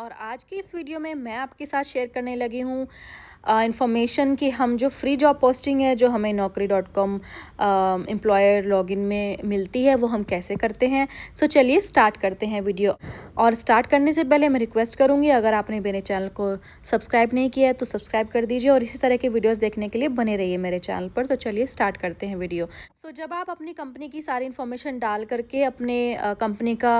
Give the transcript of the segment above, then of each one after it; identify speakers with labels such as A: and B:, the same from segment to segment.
A: और आज की इस वीडियो में मैं आपके साथ शेयर करने लगी हूँ इन्फॉर्मेशन कि हम जो फ्री जॉब पोस्टिंग है जो हमें naukri.com एम्प्लॉयर लॉगिन में मिलती है वो हम कैसे करते हैं। सो चलिए स्टार्ट करते हैं वीडियो। और स्टार्ट करने से पहले मैं रिक्वेस्ट करूँगी, अगर आपने मेरे चैनल को सब्सक्राइब नहीं किया है तो सब्सक्राइब कर दीजिए और इसी तरह के वीडियोस देखने के लिए बने रहिए मेरे चैनल पर। तो चलिए स्टार्ट करते हैं वीडियो। सो जब आप अपनी कंपनी की सारी इन्फॉर्मेशन डाल करके अपने कंपनी का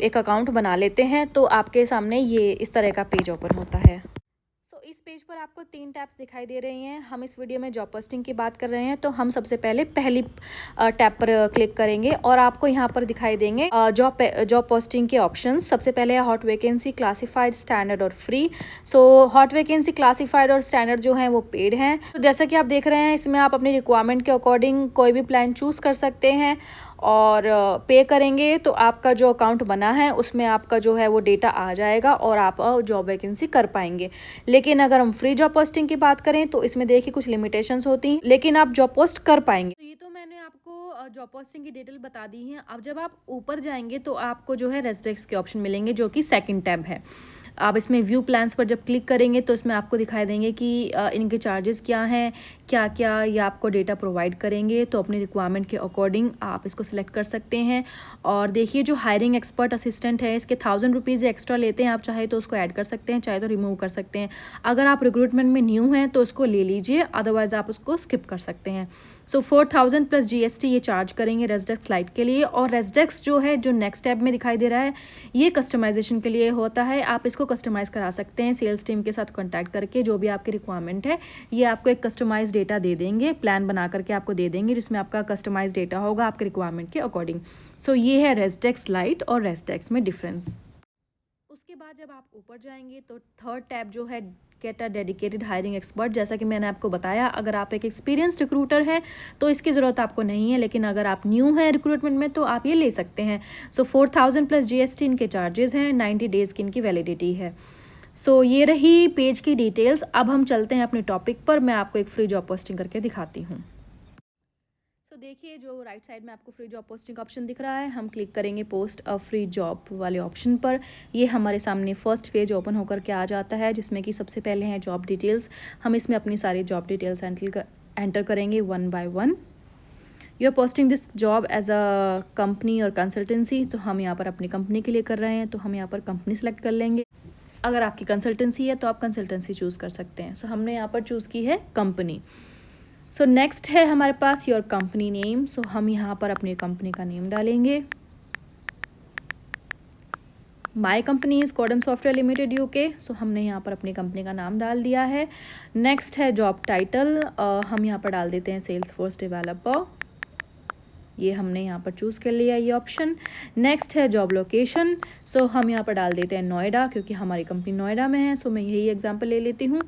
A: एक अकाउंट बना लेते हैं तो आपके सामने ये इस तरह का पेज ओपन होता है। सो इस पेज पर आपको 3 टैब्स दिखाई दे रही हैं। हम इस वीडियो में जॉब पोस्टिंग की बात कर रहे हैं तो हम सबसे पहले पहली टैब पर क्लिक करेंगे और आपको यहाँ पर दिखाई देंगे जॉब पोस्टिंग के ऑप्शंस। सबसे पहले है हॉट वैकेंसी, क्लासिफाइड, स्टैंडर्ड और free. So hot vacancy, classified और स्टैंडर्ड जो हैं वो पेड हैं। तो जैसा कि आप देख रहे हैं इसमें आप अपनी रिक्वायरमेंट के अकॉर्डिंग कोई भी प्लान चूज़ कर सकते हैं और पे करेंगे तो आपका जो अकाउंट बना है उसमें आपका जो है वो डेटा आ जाएगा और आप जॉब वैकेंसी कर पाएंगे। लेकिन अगर हम फ्री जॉब पोस्टिंग की बात करें तो इसमें देखिए कुछ लिमिटेशंस होती हैं, लेकिन आप जॉब पोस्ट कर पाएंगे। तो ये तो मैंने आपको जॉब पोस्टिंग की डिटेल बता दी है। अब जब आप ऊपर जाएंगे तो आपको जो है रेजिडेंस के ऑप्शन मिलेंगे जो कि सेकंड टैब है। आप इसमें व्यू प्लान्स पर जब क्लिक करेंगे तो इसमें आपको दिखाई देंगे कि इनके चार्जेस क्या हैं, क्या क्या ये आपको डेटा प्रोवाइड करेंगे। तो अपनी रिक्वायरमेंट के अकॉर्डिंग आप इसको सिलेक्ट कर सकते हैं। और देखिए जो हायरिंग एक्सपर्ट असिस्टेंट है इसके 1000 रुपीज़ एक्स्ट्रा लेते हैं। आप चाहे तो उसको ऐड कर सकते हैं, चाहे तो रिमूव कर सकते हैं। अगर आप रिक्रूटमेंट में न्यू हैं तो उसको ले लीजिए, अदरवाइज़ आप उसको स्किप कर सकते हैं। सो 4000 प्लस GST ये चार्ज करेंगे रेजिडेंस लाइट के लिए। और रेजिडेंस जो है जो नेक्स्ट टैब में दिखाई दे रहा है ये कस्टमाइजेशन के लिए होता है। आप इसको कस्टमाइज़ करा सकते हैं सेल्स टीम के साथ कॉन्टैक्ट करके। जो भी आपकी रिक्वायरमेंट है ये आपको एक कस्टमाइज डेटा दे देंगे, प्लान बना करके आपको दे देंगे जिसमें आपका कस्टमाइज डेटा होगा आपके रिक्वायरमेंट के अकॉर्डिंग। सो ये है रेजिडेंस लाइट और रेजिडेंस में डिफरेंस। उसके बाद जब आप ऊपर जाएंगे तो थर्ड टैब जो है get a dedicated hiring expert. जैसा कि मैंने आपको बताया अगर आप एक एक्सपीरियंस रिक्रूटर हैं तो इसकी ज़रूरत आपको नहीं है, लेकिन अगर आप न्यू हैं रिक्रूटमेंट में तो आप ये ले सकते हैं। सो 4000 प्लस GST इनके चार्जेस हैं, 90 डेज़ की इनकी वैलिडिटी है। सो ये रही पेज की डिटेल्स। अब हम चलते हैं अपने टॉपिक पर। मैं आपको एक फ्री जॉब पोस्टिंग करके दिखाती हूँ। तो देखिए जो राइट साइड में आपको फ्री जॉब पोस्टिंग ऑप्शन दिख रहा है, हम क्लिक करेंगे पोस्ट अ फ्री जॉब वाले ऑप्शन पर। ये हमारे सामने फर्स्ट पेज ओपन होकर के आ जाता है जिसमें कि सबसे पहले हैं जॉब डिटेल्स। हम इसमें अपनी सारी जॉब डिटेल्स एंटर करेंगे one by one. You are posting this job as a company और कंसल्टेंसी। तो हम यहाँ पर अपनी कंपनी के लिए कर रहे हैं तो हम यहाँ पर कंपनी सेलेक्ट कर लेंगे। अगर आपकी कंसल्टेंसी है तो आप कंसल्टेंसी चूज़ कर सकते हैं। सो हमने यहाँ पर चूज़ की है कंपनी। सो नेक्स्ट है हमारे पास योर कंपनी नेम। सो हम यहाँ पर अपनी कंपनी का नेम डालेंगे। My company is Kodam software limited UK। सो हमने यहाँ पर अपनी कंपनी का नाम डाल दिया है। नेक्स्ट है जॉब टाइटल। हम यहाँ पर डाल देते हैं सेल्स फोर्स डेवलपर। ये हमने यहाँ पर चूज़ कर लिया ये ऑप्शन। नेक्स्ट है जॉब लोकेशन। सो हम यहाँ पर डाल देते हैं नोएडा क्योंकि हमारी कंपनी नोएडा में है। सो मैं यही एग्जांपल ले लेती हूँ।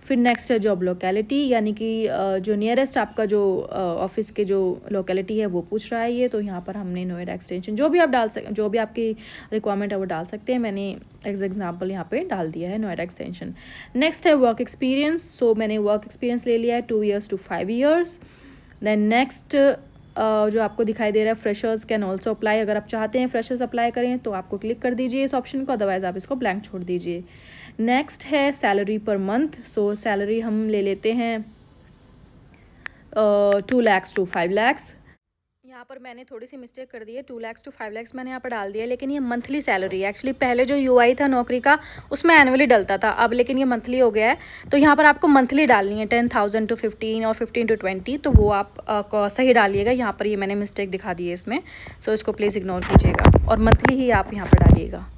A: फिर नेक्स्ट है जॉब लोकेलिटी, यानी कि जो नियरेस्ट आपका जो ऑफिस के जो लोकेलिटी है वो पूछ रहा है ये। तो यहाँ पर हमने नोएडा एक्सटेंशन जो भी आप जो भी आपकी रिक्वायरमेंट है वो डाल सकते हैं। मैंने एग्जाम्पल यहाँ पे डाल दिया है नोएडा एक्सटेंशन। नेक्स्ट है वर्क एक्सपीरियंस। सो मैंने वर्क एक्सपीरियंस ले लिया है 2 years to 5 years। Then next जो आपको दिखाई दे रहा है फ्रेशर्स कैन ऑल्सो अप्लाई। अगर आप चाहते हैं फ्रेशर्स अप्लाई करें तो आपको क्लिक कर दीजिए इस ऑप्शन को, अदरवाइज आप इसको ब्लैंक छोड़ दीजिए। नेक्स्ट है सैलरी पर मंथ। सो सैलरी हम ले लेते हैं 2 lakhs to 5 lakhs। यहाँ पर मैंने थोड़ी सी मिस्टेक कर दी है, 2 lakhs to 5 lakhs मैंने यहाँ पर डाल दिया है, लेकिन ये मंथली सैलरी है। एक्चुअली पहले जो UI था नौकरी का उसमें एनुअली डलता था, अब लेकिन ये मंथली हो गया है। तो यहाँ पर आपको मंथली डालनी है 10,000 to 15 और 15 to 20। तो वो आप सही डालिएगा। यहाँ पर ये मैंने मिस्टेक दिखा दी है इसमें। सो इसको प्लीज़ इग्नोर कीजिएगा और मंथली ही आप यहाँ पर डालिएगा।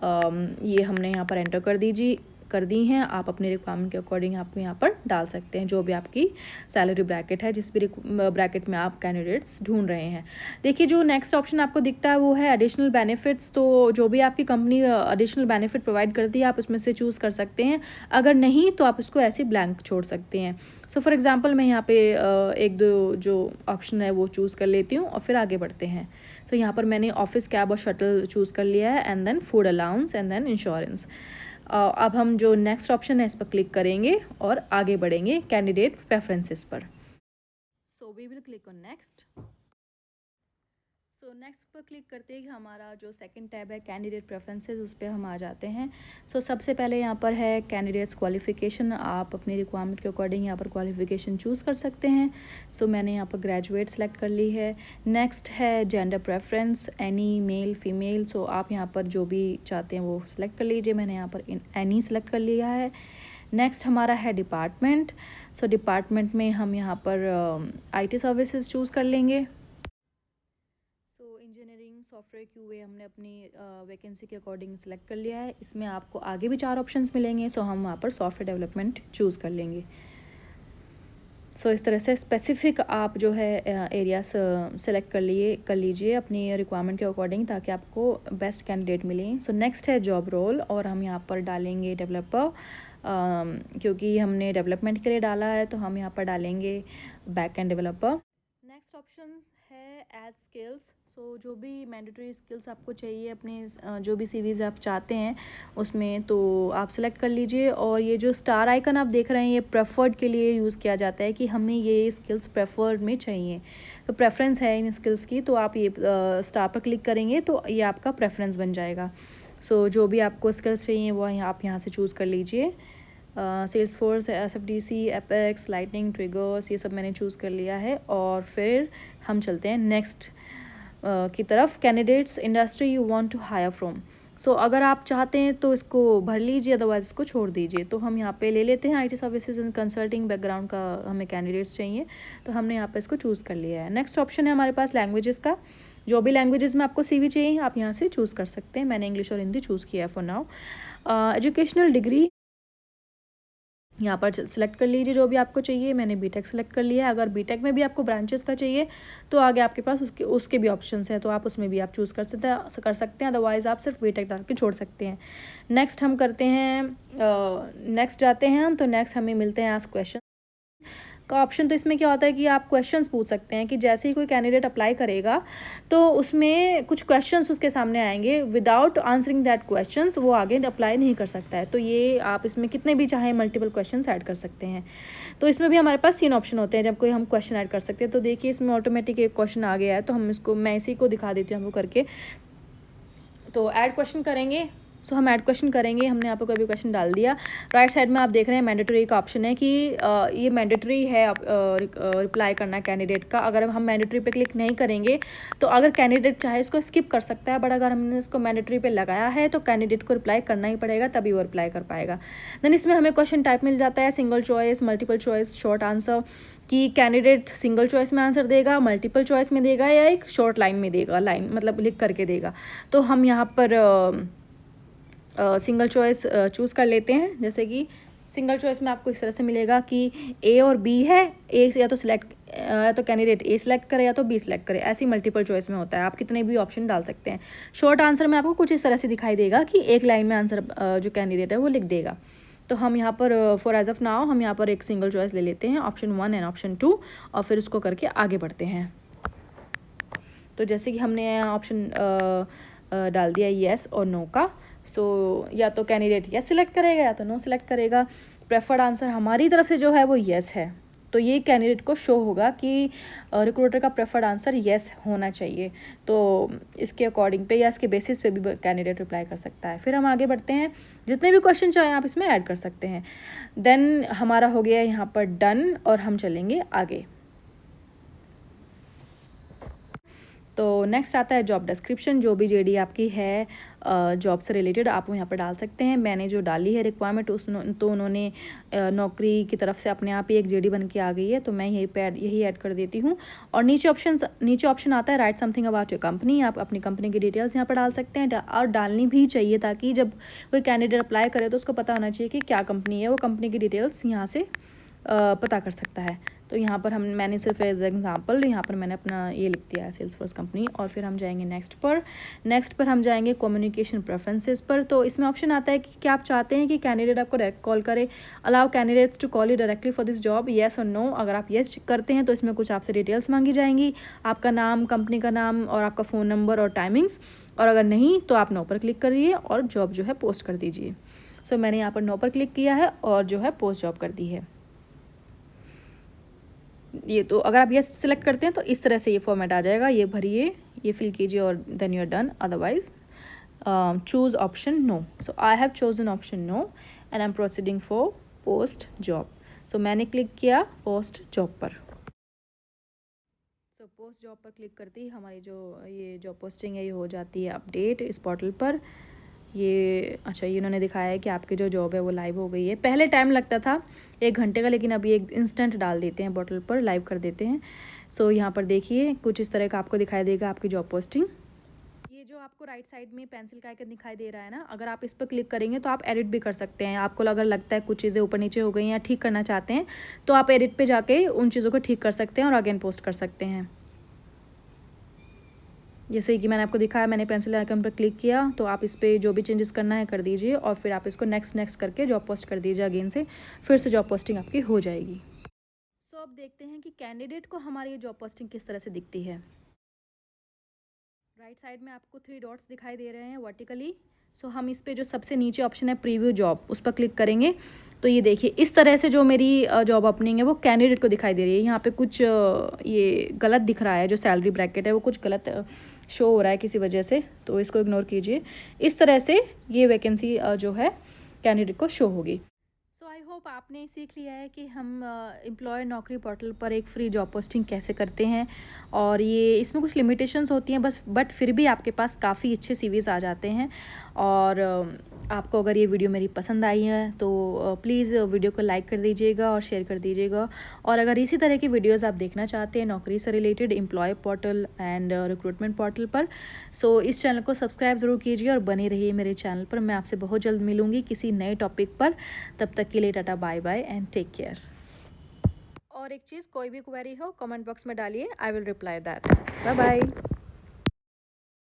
A: ये हमने यहाँ पर एंटर कर दी हैं। आप अपने रिक्वायरमेंट के अकॉर्डिंग आप यहाँ पर डाल सकते हैं जो भी आपकी सैलरी ब्रैकेट है, जिस भी ब्रैकेट में आप कैंडिडेट्स ढूंढ रहे हैं। देखिए जो नेक्स्ट ऑप्शन आपको दिखता है वो है एडिशनल बेनिफिट्स। तो जो भी आपकी कंपनी एडिशनल बेनिफिट प्रोवाइड करती है आप उसमें से चूज़ कर सकते हैं। अगर नहीं तो आप इसको ऐसे ब्लैंक छोड़ सकते हैं। सो फॉर एग्जाम्पल मैं यहाँ पे एक दो जो ऑप्शन है वो चूज़ कर लेती हूँ और फिर आगे बढ़ते हैं। सो यहाँ पर मैंने ऑफिस कैब और शटल चूज़ कर लिया है, and then food allowance, and then insurance. अब हम जो नेक्स्ट ऑप्शन है इस पर क्लिक करेंगे और आगे बढ़ेंगे कैंडिडेट प्रेफरेंसेस पर। So we will click on next. So next पर क्लिक करते ही हमारा जो सेकंड टैब है कैंडिडेट प्रेफरेंसेस, उस पर हम आ जाते हैं। सबसे पहले यहाँ पर है कैंडिडेट्स क्वालिफ़िकेशन। आप अपनी रिक्वायरमेंट के अकॉर्डिंग यहाँ पर क्वालिफ़िकेशन चूज़ कर सकते हैं। मैंने यहाँ पर ग्रेजुएट सेलेक्ट कर ली है। नेक्स्ट है gender preference, any male female. आप यहाँ पर जो भी चाहते हैं वो सिलेक्ट कर लीजिए। मैंने यहाँ पर एनी सेलेक्ट कर लिया है। नेक्स्ट हमारा है डिपार्टमेंट। डिपार्टमेंट में हम यहाँ पर IT सर्विसेज चूज़ कर लेंगे। इंजीनियरिंग सॉफ्टवेयर क्यूए हमने अपनी वैकेंसी के अकॉर्डिंग सेलेक्ट कर लिया है। इसमें आपको आगे भी 4 ऑप्शंस मिलेंगे। हम वहाँ पर सॉफ्टवेयर डेवलपमेंट चूज़ कर लेंगे। इस तरह से स्पेसिफिक आप जो है एरिया सेलेक्ट कर लीजिए अपनी रिक्वायरमेंट के अकॉर्डिंग, ताकि आपको बेस्ट कैंडिडेट मिले। नेक्स्ट है जॉब रोल, और हम यहाँ पर डालेंगे डेवलपर, क्योंकि हमने डेवलपमेंट के लिए डाला है तो हम यहाँ पर डालेंगे back end developer. Next option है एड स्किल्स। जो भी मैंडेटरी स्किल्स आपको चाहिए अपने जो भी सीवीज़ आप चाहते हैं उसमें, तो आप सेलेक्ट कर लीजिए। और ये जो स्टार आइकन आप देख रहे हैं, ये प्रेफर्ड के लिए यूज़ किया जाता है कि हमें ये स्किल्स प्रेफर्ड में चाहिए। प्रेफरेंस है इन स्किल्स की, तो आप ये स्टार पर क्लिक करेंगे तो ये आपका प्रेफरेंस बन जाएगा। जो भी आपको स्किल्स चाहिए वो आप यहाँ से चूज़ कर लीजिए। Salesforce, SFDC, apex, lightning, triggers, ये सब मैंने चूज़ कर लिया है। और फिर हम चलते हैं नेक्स्ट की तरफ। Candidates industry you want to hire from. अगर आप चाहते हैं तो इसको भर लीजिए, अदरवाइज इसको छोड़ दीजिए। तो हम यहाँ पे ले लेते हैं IT services and consulting background का हमें कैंडिडेट्स चाहिए, तो हमने यहाँ पे इसको चूज़ कर लिया है। नेक्स्ट ऑप्शन है हमारे पास लैंग्वेजेस का। जो भी लैंग्वेजेस में आपको CV चाहिए आप यहाँ से चूज़ कर सकते हैं। मैंने इंग्लिश और हिंदी चूज़ किया है फॉर नाउ। एजुकेशनल डिग्री यहाँ पर सेलेक्ट कर लीजिए जो भी आपको चाहिए। मैंने BTech सेलेक्ट कर लिया है। अगर BTech में भी आपको ब्रांचेस का चाहिए तो आगे आपके पास उसके भी ऑप्शंस हैं, तो आप उसमें भी आप चूज़ कर सकते हैं। अदरवाइज़ आप सिर्फ BTech डाल के छोड़ सकते हैं। नेक्स्ट हम करते हैं, नेक्स्ट जाते हैं हम। नेक्स्ट हमें मिलते हैं आस्क क्वेश्चन का ऑप्शन। तो इसमें क्या होता है कि आप क्वेश्चंस पूछ सकते हैं कि जैसे ही कोई कैंडिडेट अप्लाई करेगा तो उसमें कुछ क्वेश्चंस उसके सामने आएंगे, विदाउट आंसरिंग दैट क्वेश्चंस वो आगे अप्लाई नहीं कर सकता है। तो ये आप इसमें कितने भी चाहे मल्टीपल क्वेश्चंस ऐड कर सकते हैं। तो इसमें भी हमारे पास 3 ऑप्शन होते हैं जब कोई हम क्वेश्चन ऐड कर सकते हैं। तो देखिए इसमें ऑटोमेटिक एक क्वेश्चन आ गया है, तो मैं इसी को दिखा देती हूँ आपको करके। तो ऐड क्वेश्चन करेंगे। हम ऐड क्वेश्चन करेंगे। हमने यहाँ पर कोई भी क्वेश्चन डाल दिया। राइट साइड में आप देख रहे हैं मैंडेटरी का ऑप्शन है कि ये मैंडेटरी है रिप्लाई करना कैंडिडेट का। अगर हम मैंडेटरी पे क्लिक नहीं करेंगे तो अगर कैंडिडेट चाहे इसको स्किप कर सकता है, बट अगर हमने इसको मैंडेटरी पे लगाया है तो कैंडिडेट को रिप्लाई करना ही पड़ेगा, तभी वो रिप्लाई कर पाएगा। देन इसमें हमें क्वेश्चन टाइप मिल जाता है, single choice, multiple choice, short answer, कि कैंडिडेट सिंगल चॉइस में आंसर देगा, मल्टीपल चॉइस में देगा, या एक शॉर्ट लाइन में देगा, लाइन मतलब लिख करके देगा। तो हम यहाँ पर सिंगल चॉइस चूज़ कर लेते हैं। जैसे कि सिंगल चॉइस में आपको इस तरह से मिलेगा कि A और B है, A या तो सिलेक्ट या तो कैंडिडेट A सिलेक्ट करे या तो B सिलेक्ट करे। ऐसी मल्टीपल चॉइस में होता है, आप कितने भी ऑप्शन डाल सकते हैं। शॉर्ट आंसर में आपको कुछ इस तरह से दिखाई देगा कि एक लाइन में आंसर जो कैंडिडेट है वो लिख देगा। तो हम यहाँ पर फॉर एज ऑफ नाउ हम यहाँ पर एक सिंगल चॉइस ले लेते हैं, ऑप्शन 1 एंड ऑप्शन 2, और फिर उसको करके आगे बढ़ते हैं। तो जैसे कि हमने ऑप्शन डाल दिया येस और नो का। या तो कैंडिडेट येस सिलेक्ट करेगा या तो नो सिलेक्ट करेगा। प्रेफर्ड आंसर हमारी तरफ से जो है वो येस है, तो ये कैंडिडेट को शो होगा कि रिक्रूटर का प्रेफर्ड आंसर येस होना चाहिए। तो इसके अकॉर्डिंग पे या इसके बेसिस पे भी कैंडिडेट रिप्लाई कर सकता है। फिर हम आगे बढ़ते हैं, जितने भी क्वेश्चन चाहें आप इसमें ऐड कर सकते हैं। देन हमारा हो गया यहाँ पर डन, और हम चलेंगे आगे। तो नेक्स्ट आता है जॉब डिस्क्रिप्शन। जो भी JD आपकी है जॉब से रिलेटेड आप यहाँ पर डाल सकते हैं। मैंने जो डाली है रिक्वायरमेंट तो उन्होंने नौकरी की तरफ से अपने आप ही एक JD बन के आ गई है, तो मैं यही ऐड कर देती हूँ। और नीचे ऑप्शन आता है right something about your company. आप अपनी कंपनी की डिटेल्स यहाँ पर डाल सकते हैं, और डालनी भी चाहिए ताकि जब कोई कैंडिडेट अप्लाई करे तो उसको पता होना चाहिए कि क्या कंपनी है, वो कंपनी की डिटेल्स यहाँ से पता कर सकता है। तो यहाँ पर मैंने सिर्फ एज एग्जांपल यहाँ पर मैंने अपना ये लिख दिया है सेल्सफोर्स कंपनी। और फिर हम जाएंगे नेक्स्ट पर हम जाएंगे कम्युनिकेशन प्रेफरेंसेस पर। तो इसमें ऑप्शन आता है कि क्या आप चाहते हैं कि कैंडिडेट आपको डायरेक्ट कॉल करे, allow candidates to call you directly for this job, yes और नो। अगर आप येस करते हैं तो इसमें कुछ आपसे डिटेल्स मांगी जाएंगी, आपका नाम, कंपनी का नाम और आपका फ़ोन नंबर और टाइमिंग्स। और अगर नहीं तो आप नो पर क्लिक करिए और जॉब जो है पोस्ट कर दीजिए। मैंने यहाँ पर नो पर क्लिक किया है और जो है पोस्ट जॉब कर दी है। ये तो अगर आप ये सिलेक्ट करते हैं तो इस तरह से ये फॉर्मेट आ जाएगा, ये भरिए, ये फिल कीजिए और then you are done, otherwise choose option no. So I have chosen option no and I am proceeding for post job. सो मैंने क्लिक किया पोस्ट जॉब पर। सो पोस्ट जॉब पर क्लिक करते ही हमारी जो ये जॉब पोस्टिंग है ये हो जाती है अपडेट इस पोर्टल पर। ये अच्छा, ये उन्होंने दिखाया है कि आपकी जो जॉब है वो लाइव हो गई है। पहले टाइम लगता था 1 घंटे का, लेकिन अभी एक इंस्टेंट डाल देते हैं पोर्टल पर, लाइव कर देते हैं। सो यहाँ पर देखिए कुछ इस तरह का आपको दिखाई देगा आपकी जॉब पोस्टिंग। ये जो आपको राइट साइड में पेंसिल का आइकन दिखाई दे रहा है ना, अगर आप इस पर क्लिक करेंगे तो आप एडिट भी कर सकते हैं। आपको अगर लगता है कुछ चीज़ें ऊपर नीचे हो गई हैं या ठीक करना चाहते हैं तो आप एडिट पे जाके उन चीज़ों को ठीक कर सकते हैं और अगेन पोस्ट कर सकते हैं। जैसे कि मैंने आपको दिखाया, मैंने पेंसिल आइकन पर क्लिक किया तो आप इस पर जो भी चेंजेस करना है कर दीजिए और फिर आप इसको नेक्स्ट करके जॉब पोस्ट कर दीजिए अगेन से, फिर से जॉब पोस्टिंग आपकी हो जाएगी। सो अब देखते हैं कि कैंडिडेट को हमारी ये जॉब पोस्टिंग किस तरह से दिखती है। राइट साइड में आपको 3 डॉट्स दिखाई दे रहे हैं वर्टिकली। सो हम इस पे जो सबसे नीचे ऑप्शन है प्रीव्यू जॉब, उस पर क्लिक करेंगे तो ये देखिए इस तरह से जो मेरी जॉब ओपनिंग है वो कैंडिडेट को दिखाई दे रही है। यहाँ पे कुछ ये गलत दिख रहा है, जो सैलरी ब्रैकेट है वो कुछ गलत शो हो रहा है किसी वजह से, तो इसको इग्नोर कीजिए। इस तरह से ये वैकेंसी जो है कैंडिडेट को शो होगी। सो आई होप आपने सीख लिया है कि हम एम्प्लॉयर नौकरी पोर्टल पर एक फ्री जॉब पोस्टिंग कैसे करते हैं, और ये इसमें कुछ लिमिटेशंस होती हैं बस, बट फिर भी आपके पास काफ़ी अच्छे सीवीज़ आ जाते हैं। और आपको अगर ये वीडियो मेरी पसंद आई है तो प्लीज़ वीडियो को लाइक कर दीजिएगा और शेयर कर दीजिएगा। और अगर इसी तरह की वीडियोज़ आप देखना चाहते हैं नौकरी से related employ portal and recruitment portal पर, सो इस चैनल को सब्सक्राइब ज़रूर कीजिए और बने रहिए मेरे चैनल पर। मैं आपसे बहुत जल्द मिलूँगी किसी नए टॉपिक पर। तब तक के लिए tata bye bye and take care. और एक चीज़, कोई भी क्वेरी हो कमेंट बॉक्स में डालिए, I will reply that. Bye bye.